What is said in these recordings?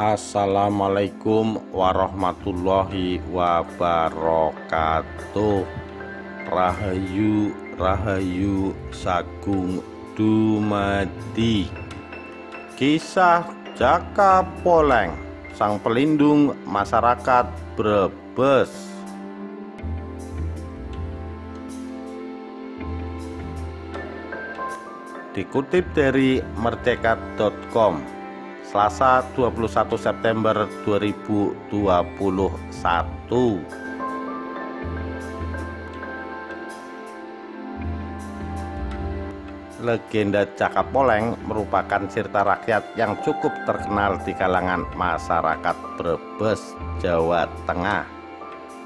Assalamualaikum warahmatullahi wabarakatuh. Rahayu Rahayu Sagung Dumadi. Kisah Jaka Poleng, sang pelindung masyarakat Brebes. Dikutip dari merdeka.com, Selasa 21 September 2021. Legenda Jaka Poleng merupakan cerita rakyat yang cukup terkenal di kalangan masyarakat Brebes, Jawa Tengah.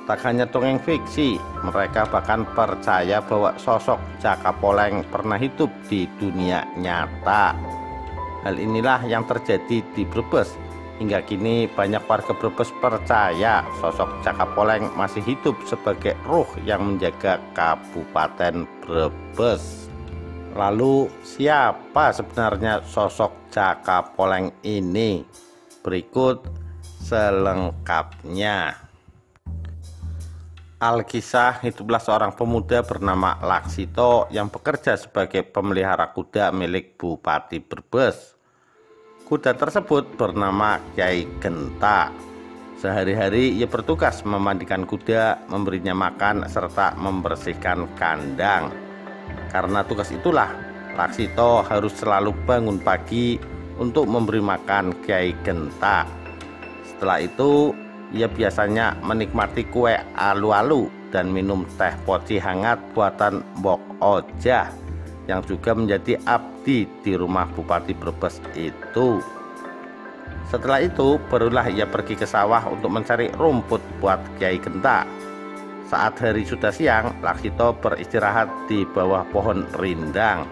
Tak hanya dongeng fiksi, mereka bahkan percaya bahwa sosok Jaka Poleng pernah hidup di dunia nyata. Hal inilah yang terjadi di Brebes. Hingga kini banyak warga Brebes percaya sosok Jaka Poleng masih hidup sebagai ruh yang menjaga Kabupaten Brebes. Lalu siapa sebenarnya sosok Jaka Poleng ini? Berikut selengkapnya. Alkisah, hiduplah seorang pemuda bernama Laksito yang bekerja sebagai pemelihara kuda milik Bupati Brebes. Kuda tersebut bernama Kyai Genta. Sehari-hari ia bertugas memandikan kuda, memberinya makan, serta membersihkan kandang. Karena tugas itulah, Laksito harus selalu bangun pagi untuk memberi makan Kyai Genta. Setelah itu, ia biasanya menikmati kue alu-alu dan minum teh poci hangat buatan Mbok Ojah yang juga menjadi abdi di rumah Bupati Brebes itu. Setelah itu barulah ia pergi ke sawah untuk mencari rumput buat Kyai Genta. Saat hari sudah siang, Laksito beristirahat di bawah pohon rindang.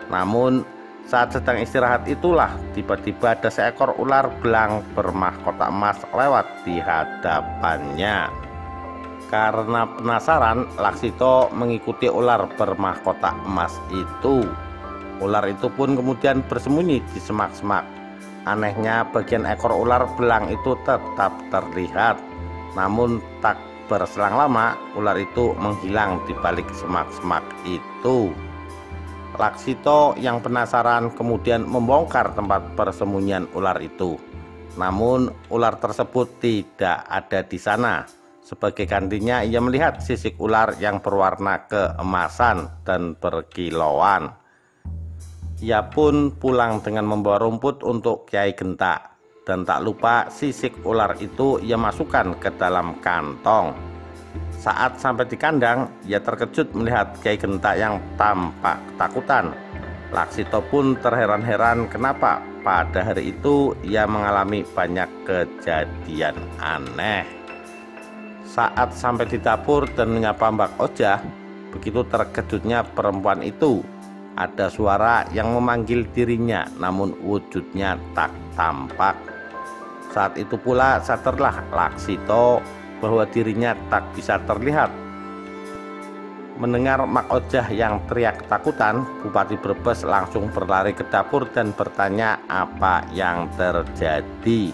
Namun saat sedang istirahat itulah tiba-tiba ada seekor ular belang bermahkota emas lewat di hadapannya. Karena penasaran, Laksito mengikuti ular bermahkota emas itu. Ular itu pun kemudian bersembunyi di semak-semak. Anehnya, bagian ekor ular belang itu tetap terlihat. Namun tak berselang lama, ular itu menghilang di balik semak-semak itu. Laksito yang penasaran kemudian membongkar tempat persembunyian ular itu. Namun ular tersebut tidak ada di sana. Sebagai gantinya ia melihat sisik ular yang berwarna keemasan dan berkilauan. Ia pun pulang dengan membawa rumput untuk Kyai Genta. Dan tak lupa sisik ular itu ia masukkan ke dalam kantong. Saat sampai di kandang, ia terkejut melihat Kyai Genta yang tampak ketakutan. Laksito pun terheran-heran kenapa pada hari itu ia mengalami banyak kejadian aneh. Saat sampai di dapur dan menyapa Mbak Ojah, begitu terkejutnya perempuan itu. Ada suara yang memanggil dirinya, namun wujudnya tak tampak. Saat itu pula sadarlah Laksito bahwa dirinya tak bisa terlihat. Mendengar Mak Ojah yang teriak ketakutan, Bupati Brebes langsung berlari ke dapur dan bertanya apa yang terjadi.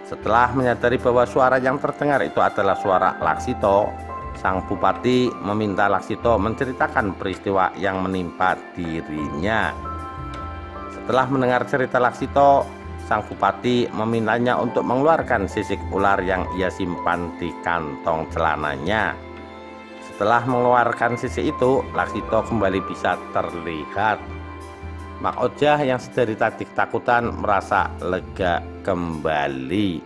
Setelah menyadari bahwa suara yang terdengar itu adalah suara Laksito, sang Bupati meminta Laksito menceritakan peristiwa yang menimpa dirinya. Setelah mendengar cerita Laksito, sang Bupati memintanya untuk mengeluarkan sisik ular yang ia simpan di kantong celananya. Setelah mengeluarkan sisik itu, Laksito kembali bisa terlihat. Mak Ojah yang sedari tadi ketakutan merasa lega kembali.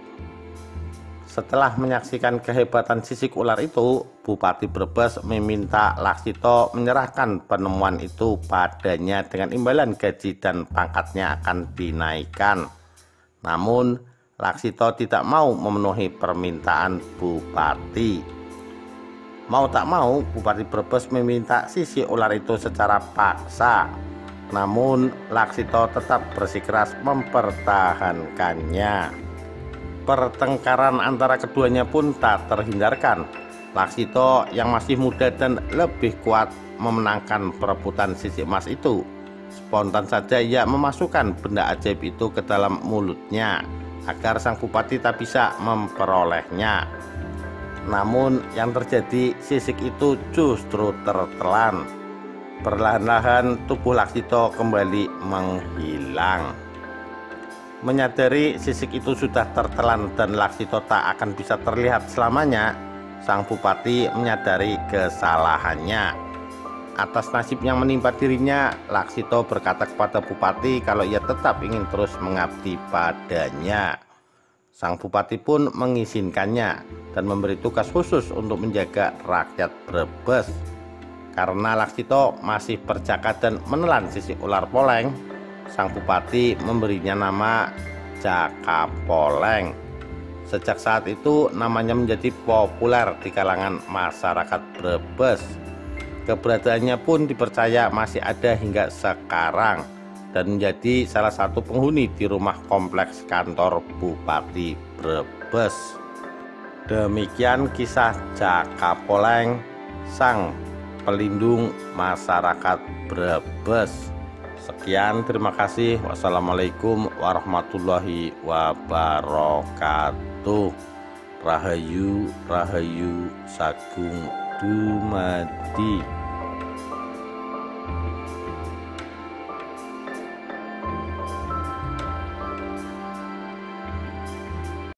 Setelah menyaksikan kehebatan sisik ular itu, Bupati Brebes meminta Laksito menyerahkan penemuan itu padanya dengan imbalan gaji dan pangkatnya akan dinaikkan. Namun Laksito tidak mau memenuhi permintaan Bupati. Mau tak mau, Bupati Brebes meminta sisik ular itu secara paksa. Namun Laksito tetap bersikeras mempertahankannya. Pertengkaran antara keduanya pun tak terhindarkan. Laksito yang masih muda dan lebih kuat memenangkan perebutan sisik emas itu. Spontan saja ia memasukkan benda ajaib itu ke dalam mulutnya. agar sang bupati tak bisa memperolehnya. Namun yang terjadi, sisik itu justru tertelan. Perlahan-lahan tubuh Laksito kembali menghilang. Menyadari sisik itu sudah tertelan dan Laksito tak akan bisa terlihat selamanya, sang bupati menyadari kesalahannya. Atas nasib yang menimpa dirinya, Laksito berkata kepada bupati kalau ia tetap ingin terus mengabdi padanya. Sang bupati pun mengizinkannya dan memberi tugas khusus untuk menjaga rakyat Brebes. Karena Laksito masih berjaga dan menelan sisik ular poleng, sang bupati memberinya nama Jakapoleng. Sejak saat itu namanya menjadi populer di kalangan masyarakat Brebes. Keberadaannya pun dipercaya masih ada hingga sekarang dan menjadi salah satu penghuni di rumah kompleks kantor Bupati Brebes. Demikian kisah Jakapoleng, sang pelindung masyarakat Brebes. Sekian, terima kasih. Wassalamualaikum warahmatullahi wabarakatuh. Rahayu, Rahayu, Sagung Dumadi.